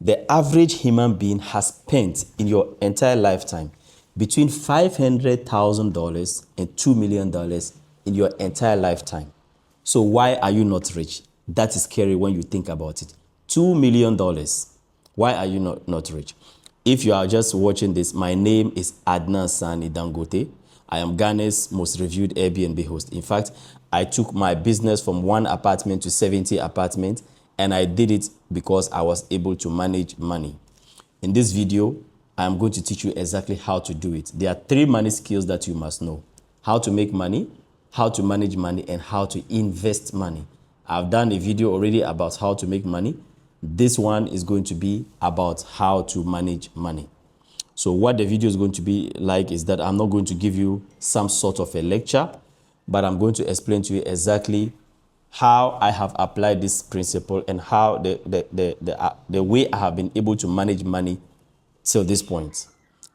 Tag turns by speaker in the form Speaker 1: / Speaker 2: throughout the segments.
Speaker 1: The average human being has spent in your entire lifetime between $500,000 and $2 million in your entire lifetime. So why are you not rich? That is scary when you think about it. $2 million. Why are you not rich? If you are just watching this, my name is Adnan Saani Dangote. I am Ghana's most reviewed Airbnb host. In fact, I took my business from 1 apartment to 70 apartments, and I did it because I was able to manage money. In this video, I am going to teach you exactly how to do it. There are 3 money skills that you must know: how to make money, how to manage money, and how to invest money. I've done a video already about how to make money. This one is going to be about how to manage money. So what the video is going to be like is that I'm not going to give you some sort of a lecture, but I'm going to explain to you exactly how I have applied this principle and how the way I have been able to manage money till this point.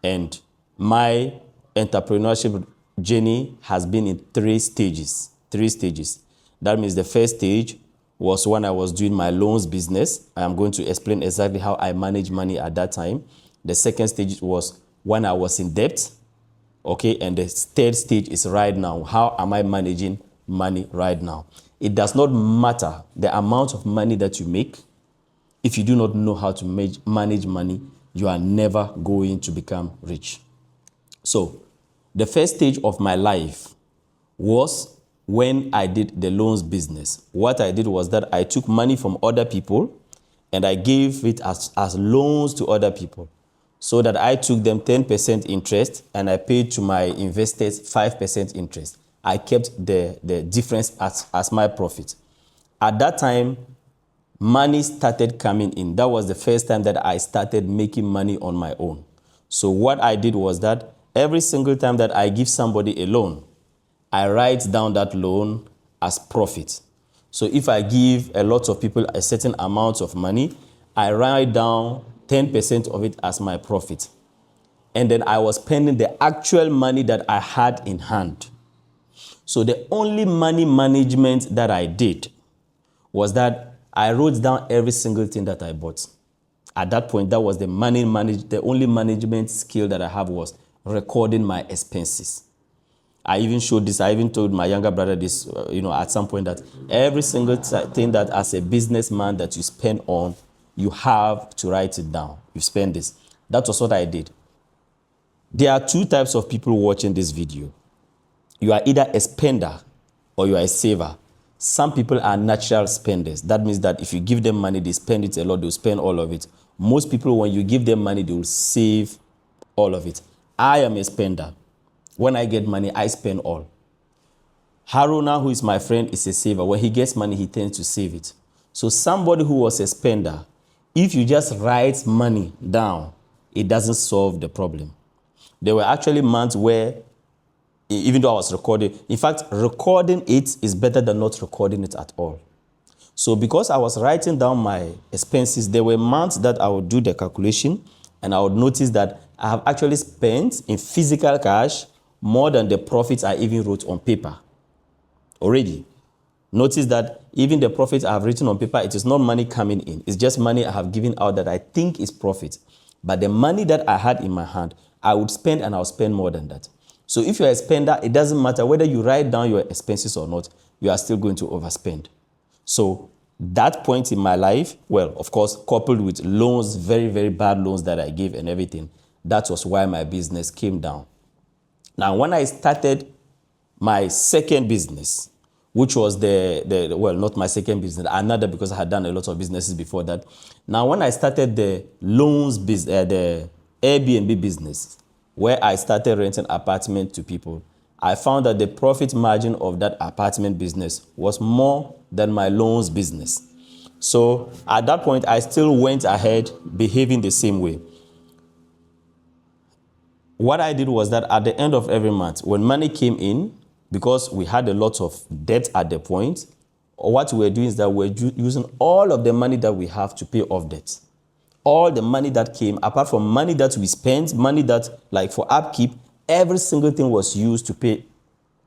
Speaker 1: And my entrepreneurship journey has been in 3 stages. 3 stages. That means the first stage was when I was doing my loans business. I am going to explain exactly how I manage money at that time. The second stage was when I was in debt. Okay, and the third stage is right now. How am I managing money right now? It does not matter the amount of money that you make. If you do not know how to manage money, you are never going to become rich. So the first stage of my life was when I did the loans business. What I did was that I took money from other people and I gave it as loans to other people, so that I took them 10% interest and I paid to my investors 5% interest. I kept the difference as my profit. At that time, money started coming in. That was the first time that I started making money on my own. So what I did was that every single time that I give somebody a loan, I write down that loan as profit. So if I give a lot of people a certain amount of money, I write down 10% of it as my profit. And then I was spending the actual money that I had in hand. So the only money management that I did was that I wrote down every single thing that I bought. At that point, that was the only management skill that I have was recording my expenses. I even showed this, I even told my younger brother this, at some point, that every single thing that as a businessman that you spend on, you have to write it down. You spend this. That was what I did. There are 2 types of people watching this video. You are either a spender or you are a saver. Some people are natural spenders. That means that if you give them money, they spend it a lot, they'll spend all of it. Most people, when you give them money, they will save all of it. I am a spender. When I get money, I spend all. Haruna, who is my friend, is a saver. When he gets money, he tends to save it. So somebody who was a spender, if you just write money down, it doesn't solve the problem. There were actually months where, even though I was recording, in fact, recording it is better than not recording it at all. So because I was writing down my expenses, there were months that I would do the calculation and I would notice that I have actually spent in physical cash more than the profits I even wrote on paper already. Notice that even the profits I have written on paper, it is not money coming in. It's just money I have given out that I think is profit. But the money that I had in my hand, I would spend, and I'll spend more than that. So if you're a spender, it doesn't matter whether you write down your expenses or not, you are still going to overspend. So that point in my life, well, of course, coupled with loans, very, very bad loans that I gave and everything, that was why my business came down. Now, when I started my second business, which was not my second business, another, because I had done a lot of businesses before that. Now, when I started the loans business, the Airbnb business, where I started renting apartments to people, I found that the profit margin of that apartment business was more than my loans business. So at that point, I still went ahead behaving the same way. What I did was that at the end of every month, when money came in, because we had a lot of debt at the point, what we were doing is that we're using all of the money that we have to pay off debt. All the money that came, apart from money that we spent, money that, like for upkeep, every single thing was used to pay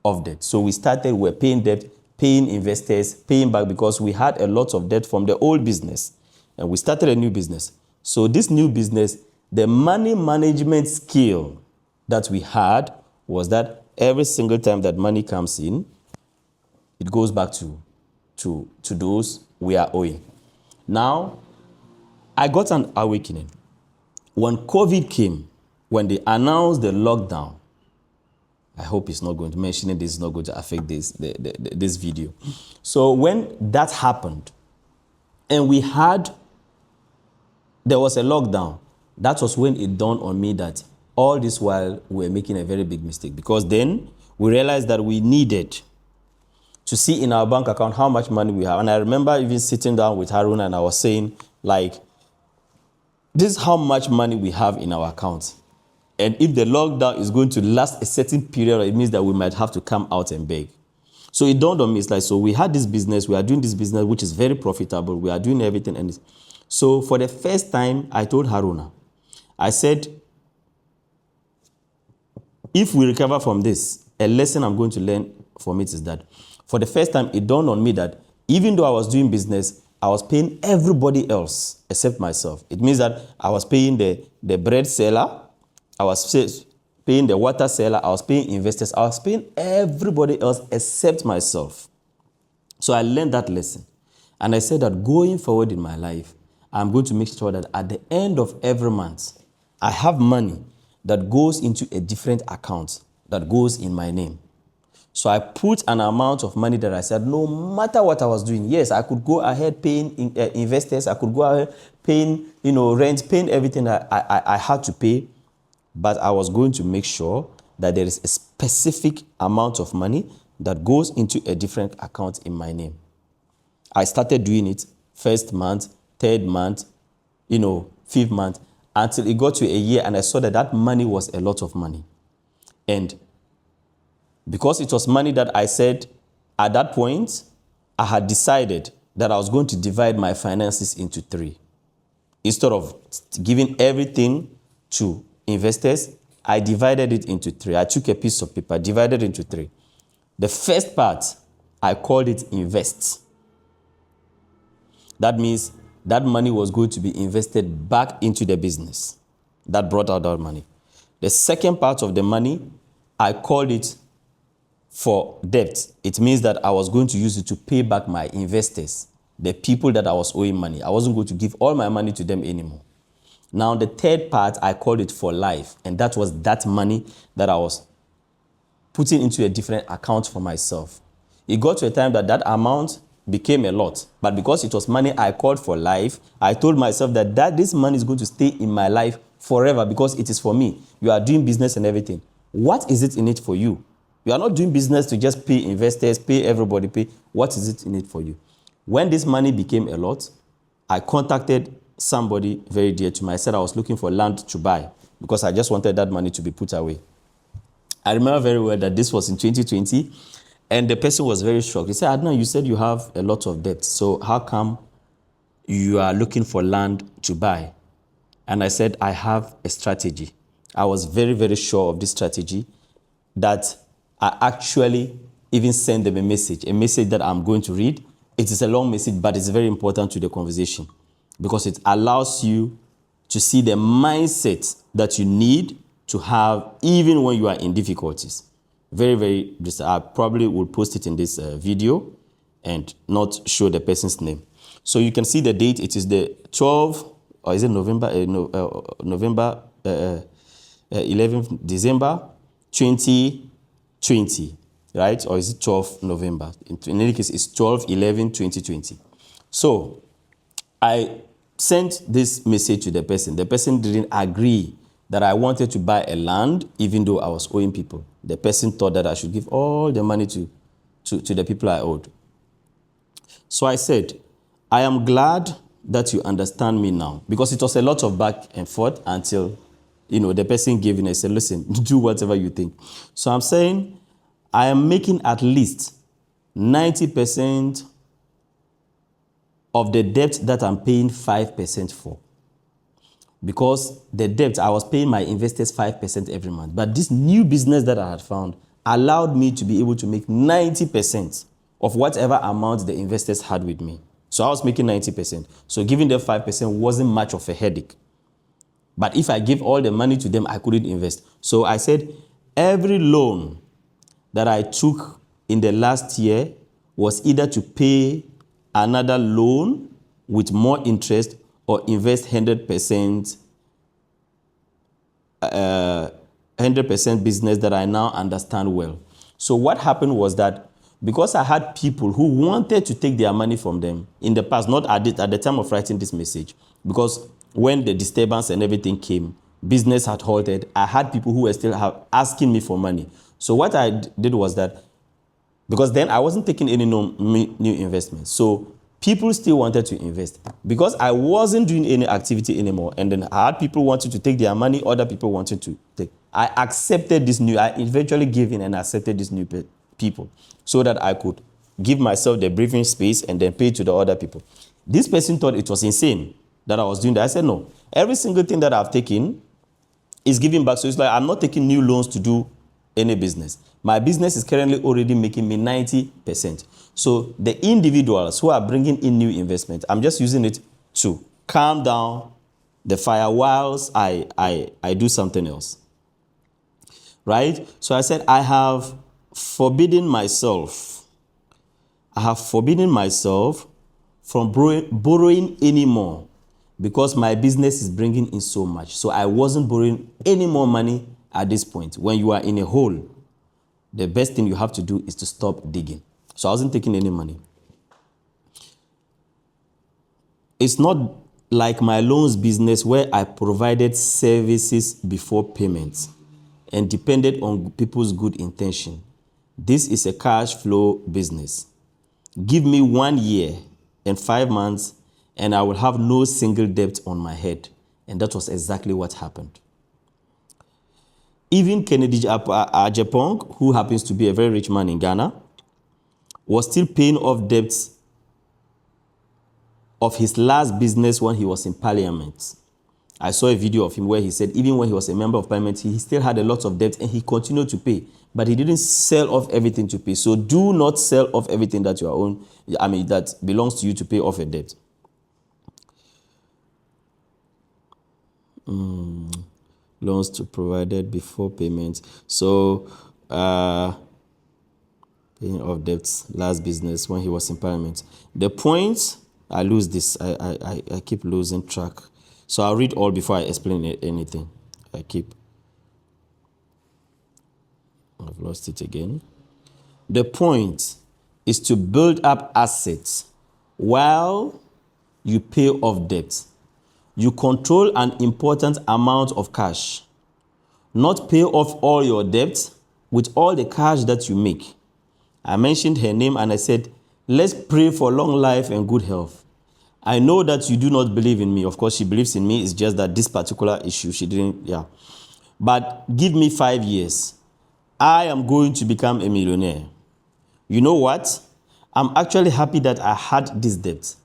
Speaker 1: off debt. So we're paying debt, paying investors, paying back, because we had a lot of debt from the old business. And we started a new business. So this new business, the money management skill that we had was that every single time that money comes in, it goes back to those we are owing. Now, I got an awakening. When COVID came, when they announced the lockdown, I hope it's not going to mention it, this is not going to affect this video. So when that happened, and there was a lockdown, that was when it dawned on me that all this while we were making a very big mistake, because then we realized that we needed to see in our bank account how much money we have. And I remember even sitting down with Harun and I was saying, like, this is how much money we have in our account. And if the lockdown is going to last a certain period, it means that we might have to come out and beg. So it dawned on me, it's like, so we had this business, we are doing this business, which is very profitable, we are doing everything. And so for the first time, I told Haruna, I said, if we recover from this, a lesson I'm going to learn from it is that for the first time, it dawned on me that even though I was doing business, I was paying everybody else except myself. It means that I was paying the bread seller, I was paying the water seller, I was paying investors, I was paying everybody else except myself. So I learned that lesson. And I said that going forward in my life, I'm going to make sure that at the end of every month, I have money that goes into a different account that goes in my name. So I put an amount of money that I said, no matter what I was doing, yes, I could go ahead paying investors, I could go ahead paying, rent, paying everything that I had to pay, but I was going to make sure that there is a specific amount of money that goes into a different account in my name. I started doing it first month, third month, fifth month, until it got to a year and I saw that that money was a lot of money. And because it was money that I said at that point, I had decided that I was going to divide my finances into 3. Instead of giving everything to investors, I divided it into 3. I took a piece of paper, divided it into 3. The first part, I called it invest. That means that money was going to be invested back into the business. That brought out that money. The second part of the money, I called it for debt. It means that I was going to use it to pay back my investors, the people that I was owing money. I wasn't going to give all my money to them anymore. Now, the third part, I called it for life. And that was that money that I was putting into a different account for myself. It got to a time that that amount became a lot. But because it was money I called for life, I told myself that this money is going to stay in my life forever because it is for me. You are doing business and everything. What is it in it for you? You are not doing business to just pay investors, pay everybody, pay. What is it in it for you? When this money became a lot, I contacted somebody very dear to me. I said I was looking for land to buy because I just wanted that money to be put away. I remember very well that this was in 2020, and the person was very shocked. He said, Adnan, you said you have a lot of debt, so how come you are looking for land to buy? And I said, I have a strategy. I was very, very sure of this strategy that I actually even sent them a message that I'm going to read. It is a long message, but it's very important to the conversation because it allows you to see the mindset that you need to have even when you are in difficulties. Very, very, I probably will post it in this video and not show the person's name. So you can see the date. It is the 12th, or is it November? November 11th, December 2020, right? Or is it 12th November? In any case, it's 12/11/2020. So I sent this message to the person. The person didn't agree that I wanted to buy a land, even though I was owing people. The person thought that I should give all the money to the people I owed. So I said, I am glad that you understand me now, because it was a lot of back and forth until, the person gave in and said, listen, do whatever you think. So I'm saying, I am making at least 90% of the debt that I'm paying 5% for. Because the debt, I was paying my investors 5% every month. But this new business that I had found allowed me to be able to make 90% of whatever amount the investors had with me. So I was making 90%. So giving them 5% wasn't much of a headache. But if I give all the money to them, I couldn't invest. So I said, every loan that I took in the last year was either to pay another loan with more interest or invest 100% business that I now understand well. So what happened was that because I had people who wanted to take their money from them in the past, not at the time of writing this message, because when the disturbance and everything came, business had halted. I had people who were still asking me for money. So what I did was that, because then I wasn't taking any new investments. So people still wanted to invest. Because I wasn't doing any activity anymore, and then I had people wanting to take their money, other people wanted to take. I accepted this new, I eventually gave in and accepted these new people so that I could give myself the breathing space and then pay to the other people. This person thought it was insane that I was doing that. I said, no, every single thing that I've taken is giving back. So it's like I'm not taking new loans to do any business. My business is currently already making me 90%. So the individuals who are bringing in new investment, I'm just using it to calm down the fire whilst I do something else. Right? So I said, I have forbidden myself from borrowing anymore because my business is bringing in so much. So I wasn't borrowing any more money at this point. When you are in a hole, the best thing you have to do is to stop digging. So I wasn't taking any money. It's not like my loans business where I provided services before payments and depended on people's good intention. This is a cash flow business. Give me 1 year and 5 months and I will have no single debt on my head. And that was exactly what happened. Even Kennedy Ajapong, who happens to be a very rich man in Ghana, was still paying off debts of his last business when he was in parliament. I saw a video of him where he said even when he was a member of parliament, he still had a lot of debt and he continued to pay, but he didn't sell off everything to pay. So do not sell off everything that you own, that belongs to you to pay off a debt. Loans to provided before payments. So paying off debts, last business when he was in parliament. The point, I lose this. I keep losing track. So I'll read all before I explain anything. I've lost it again. The point is to build up assets while you pay off debt. You control an important amount of cash. Not pay off all your debt with all the cash that you make. I mentioned her name and I said, let's pray for long life and good health. I know that you do not believe in me. Of course, she believes in me. It's just that this particular issue, she didn't, But give me 5 years. I am going to become a millionaire. You know what? I'm actually happy that I had this debt.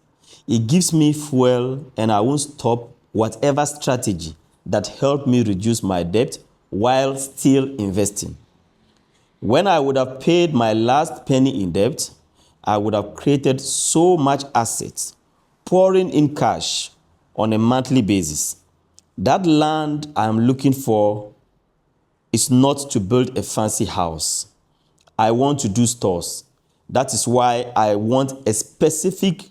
Speaker 1: It gives me fuel and I won't stop whatever strategy that helped me reduce my debt while still investing. When I would have paid my last penny in debt, I would have created so much assets, pouring in cash on a monthly basis. That land I am looking for is not to build a fancy house. I want to do stores. That is why I wanted specific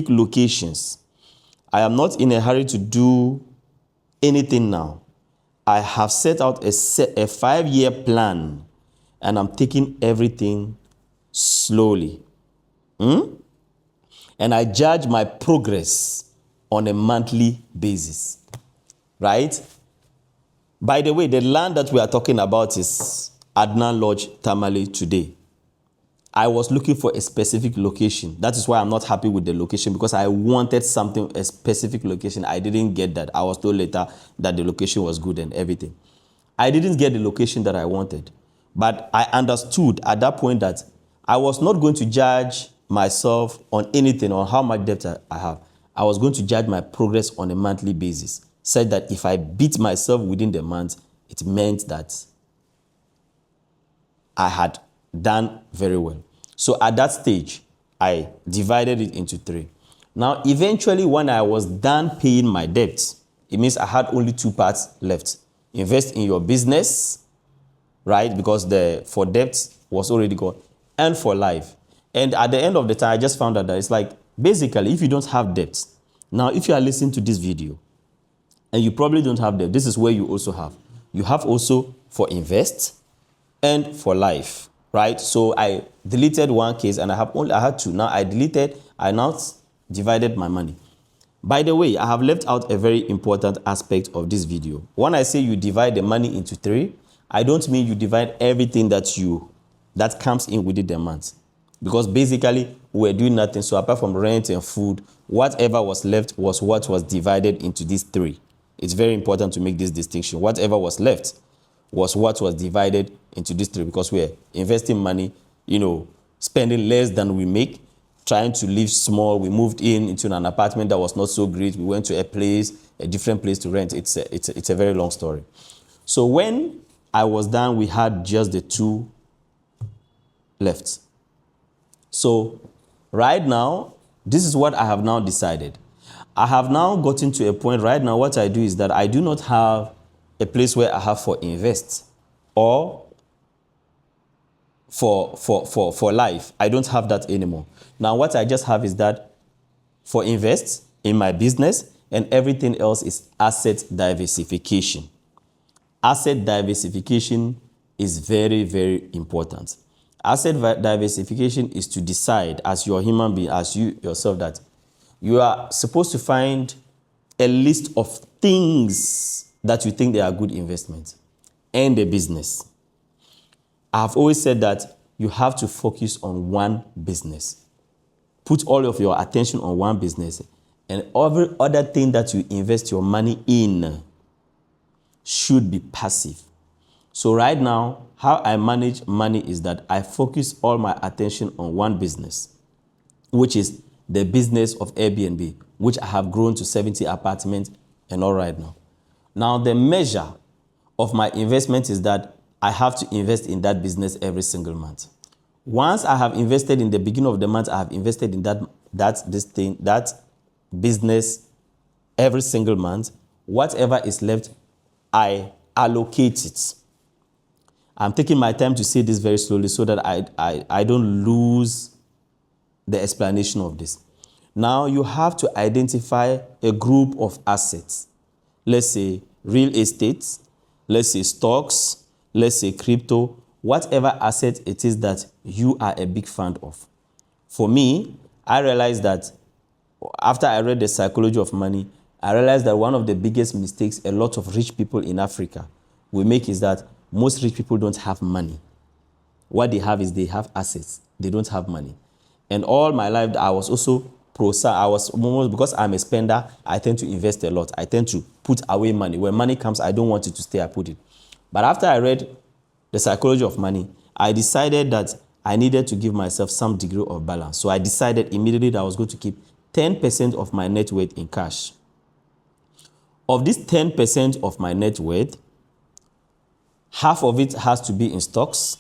Speaker 1: locations. I am not in a hurry to do anything now. I have set out a 5-year plan and I'm taking everything slowly. And I judge my progress on a monthly basis. Right? By the way, the land that we are talking about is Adnan Lodge, Tamale today. I was looking for a specific location. That is why I'm not happy with the location, because I wanted a specific location. I didn't get that. I was told later that the location was good and everything. I didn't get the location that I wanted. But I understood at that point that I was not going to judge myself on anything, on how much debt I have. I was going to judge my progress on a monthly basis. Said that if I beat myself within the month, it meant that I had done very well. So at that stage, I divided it into 3. Now, eventually, when I was done paying my debts, it means I had only two parts left. Invest in your business, right? Because the for debt was already gone, and for life. And at the end of the time, I just found out that it's like, basically, if you don't have debt, now if you are listening to this video, and you probably don't have debt, this is where you also have. You have also for invest and for life, right? So I deleted one case and I had two. Now I now divided my money. By the way, I have left out a very important aspect of this video. When I say you divide the money into three, I don't mean you divide everything that comes in within the month. Because basically, we're doing nothing. So apart from rent and food, whatever was left was what was divided into these three. It's very important to make this distinction. Whatever was left was what was divided into these three, because we're investing money, spending less than we make, trying to live small. We moved into an apartment that was not so great. We went to a different place to rent. It's a very long story. So when I was done, we had just the two left. So right now, this is what I have now decided. I have now gotten to a point right now. What I do is that I do not have a place where I have for invest or for life. I don't have that anymore. Now what I just have is that for invest in my business, and everything else is asset diversification. Asset diversification is very, very important. Asset diversification is to decide as your human being, as you yourself, that you are supposed to find a list of things that you think they are good investments and a business. I've always said that you have to focus on one business. Put all of your attention on one business, and every other thing that you invest your money in should be passive. So right now, how I manage money is that I focus all my attention on one business, which is the business of Airbnb, which I have grown to 70 apartments and all right now. Now, the measure of my investment is that I have to invest in that business every single month. Once I have invested in the beginning of the month, I have invested in that business every single month. Whatever is left, I allocate it. I'm taking my time to say this very slowly so that I don't lose the explanation of this. Now you have to identify a group of assets. Let's say real estate, let's say stocks, let's say crypto, whatever asset it is that you are a big fan of. For me, I realized that after I read The Psychology of Money, I realized that one of the biggest mistakes a lot of rich people in Africa will make is that most rich people don't have money. What they have is they have assets. They don't have money. And all my life, I was also because I'm a spender, I tend to invest a lot. I tend to put away money. When money comes, I don't want it to stay, I put it. But after I read The Psychology of Money, I decided that I needed to give myself some degree of balance. So I decided immediately that I was going to keep 10% of my net worth in cash. Of this 10% of my net worth, half of it has to be in stocks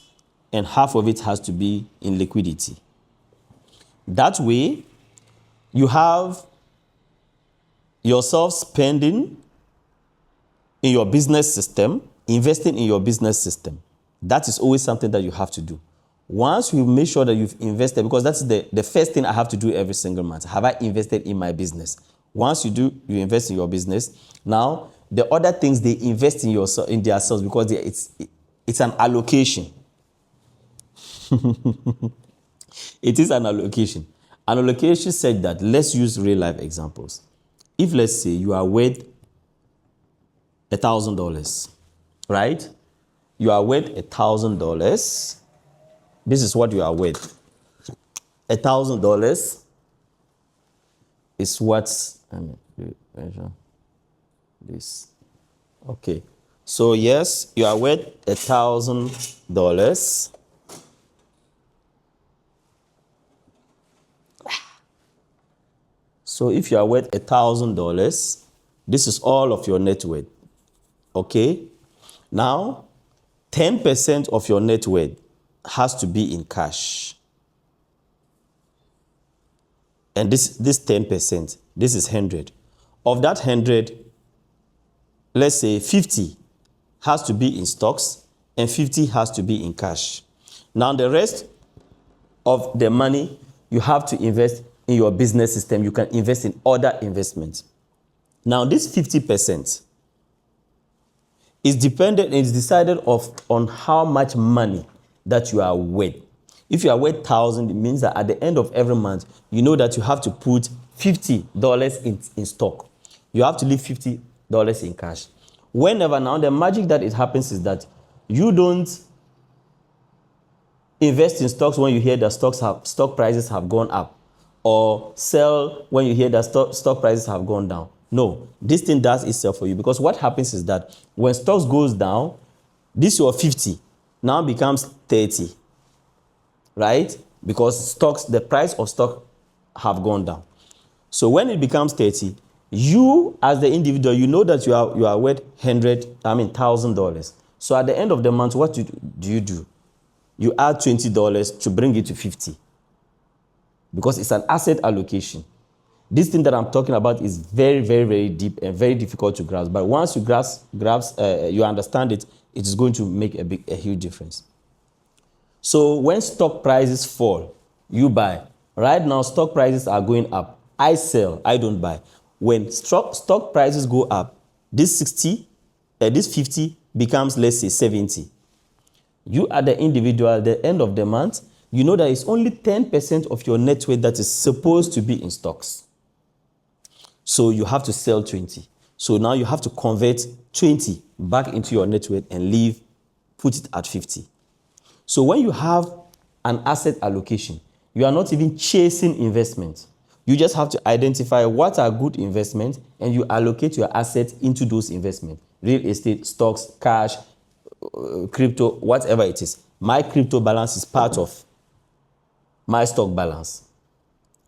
Speaker 1: and half of it has to be in liquidity. That way, you have yourself spending in your business system, investing in your business system. That is always something that you have to do. Once you make sure that you've invested, because that's the first thing I have to do every single month. Have I invested in my business? Once you do, you invest in your business. Now, the other things, they invest in themselves because it's an allocation. It is an allocation. An allocation said that, let's use real life examples. If let's say you are worth $1,000, right? You are worth $1,000. This is what you are worth. $1,000 is what, measure this. Okay. So yes, you are worth $1,000. So if you are worth $1,000, this is all of your net worth. Okay? Now, 10% of your net worth has to be in cash. And this 10%, this is 100. Of that 100, let's say 50 has to be in stocks and 50 has to be in cash. Now the rest of the money you have to invest in your business system. You can invest in other investments. Now this 50% is decided on how much money that you are worth. If you are worth 1,000, it means that at the end of every month, you know that you have to put $50 in stock. You have to leave $50 in cash. Whenever now, the magic that it happens is that you don't invest in stocks when you hear that stock prices have gone up, or sell when you hear that stock prices have gone down. No, this thing does itself for you, because what happens is that when stocks goes down, this your 50 now becomes 30, right? Because the price of stock have gone down. So when it becomes 30, you as the individual, you know that you are worth $1,000. So at the end of the month, what do you do? You add $20 to bring it to 50, because it's an asset allocation. This thing that I'm talking about is very, very, very deep and very difficult to grasp. But once you you understand it, it is going to make a huge difference. So when stock prices fall, you buy. Right now, stock prices are going up. I sell, I don't buy. When stock prices go up, this 50 becomes, let's say, 70. You are the individual at the end of the month, you know that it's only 10% of your net worth that is supposed to be in stocks. So you have to sell 20. So now you have to convert 20 back into your net worth and put it at 50. So when you have an asset allocation, you are not even chasing investment. You just have to identify what are good investments, and you allocate your assets into those investments. Real estate, stocks, cash, crypto, whatever it is. My crypto balance is part of my stock balance,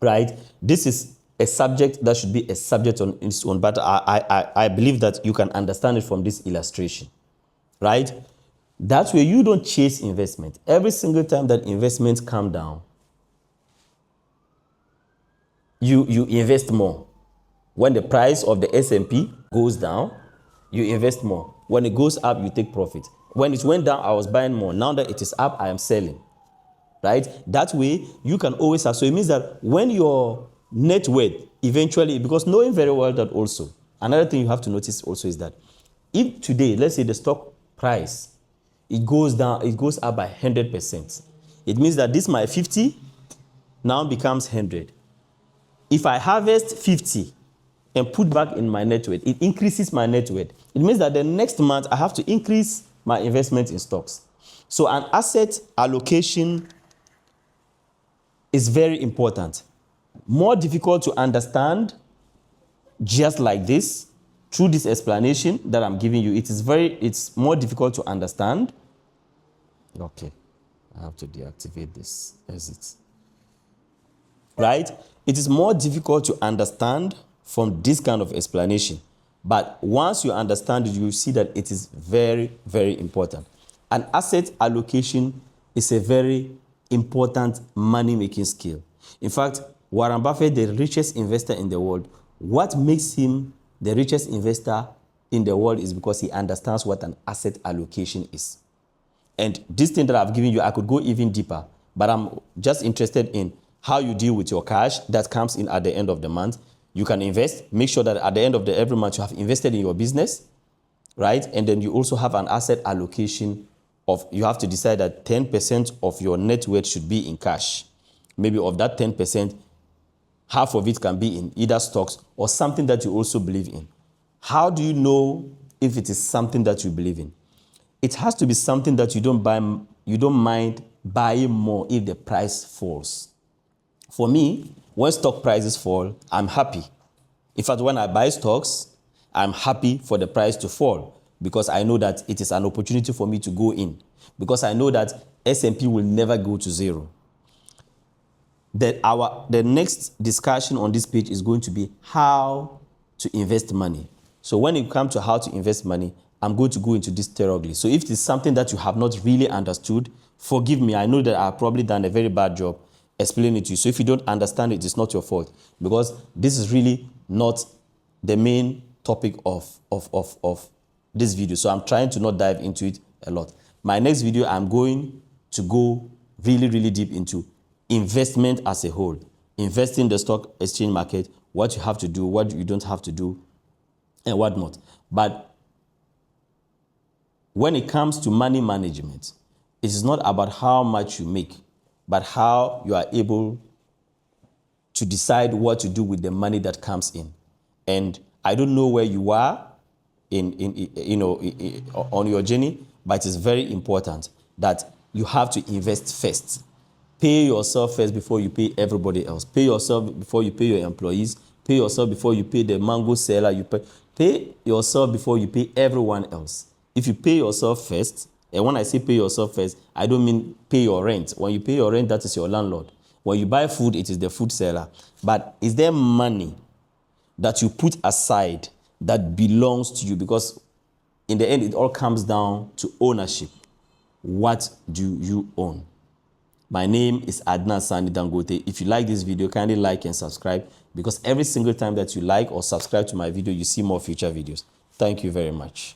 Speaker 1: right? This is a subject that should be a subject on its own, but I believe that you can understand it from this illustration, right? That way you don't chase investment. Every single time that investments come down, you invest more. When the price of the S&P goes down, you invest more. When it goes up, you take profit. When it went down, I was buying more. Now that it is up, I am selling, right? That way you can always have. So it means that when your net worth eventually, because knowing very well that also, another thing you have to notice also is that if today, let's say the stock price, it goes down, it goes up by 100%, it means that this my 50 now becomes 100. If I harvest 50 and put back in my net worth, it increases my net worth. It means that the next month I have to increase my investment in stocks. So an asset allocation is very important. More difficult to understand, just like this, through this explanation that I'm giving you. It's more difficult to understand. Okay, I have to deactivate this exit. Right? It is more difficult to understand from this kind of explanation. But once you understand it, you see that it is very, very important. An asset allocation is a very important money-making skill. In fact, Warren Buffett, the richest investor in the world, what makes him the richest investor in the world is because he understands what an asset allocation is. And this thing that I've given you, I could go even deeper, but I'm just interested in how you deal with your cash that comes in at the end of the month. You can invest, make sure that at the end of every month you have invested in your business, right? And then you also have an asset allocation you have to decide that 10% of your net worth should be in cash. Maybe of that 10%, half of it can be in either stocks or something that you also believe in. How do you know if it is something that you believe in? It has to be something that you don't mind buying more if the price falls. For me, when stock prices fall, I'm happy. In fact, when I buy stocks, I'm happy for the price to fall because I know that it is an opportunity for me to go in, because I know that S&P will never go to zero. The next discussion on this page is going to be how to invest money. So when it comes to how to invest money, I'm going to go into this thoroughly. So if it is something that you have not really understood, forgive me. I know that I've probably done a very bad job explaining it to you. So if you don't understand it, it's not your fault, because this is really not the main topic of this video, so I'm trying to not dive into it a lot. My next video, I'm going to go really, really deep into investment as a whole. Invest in the stock exchange market, what you have to do, what you don't have to do, and whatnot. But when it comes to money management, it is not about how much you make, but how you are able to decide what to do with the money that comes in. And I don't know where you are on your journey, but it's very important that you have to invest first. Pay yourself first before you pay everybody else. Pay yourself before you pay your employees. Pay yourself before you pay the mango seller. Pay yourself before you pay everyone else. If you pay yourself first, and when I say pay yourself first, I don't mean pay your rent. When you pay your rent, that is your landlord. When you buy food, it is the food seller. But is there money that you put aside that belongs to you? Because in the end, it all comes down to ownership. What do you own? My name is Adnan Saani Dangote. If you like this video, kindly like and subscribe, because every single time that you like or subscribe to my video, you see more future videos. Thank you very much.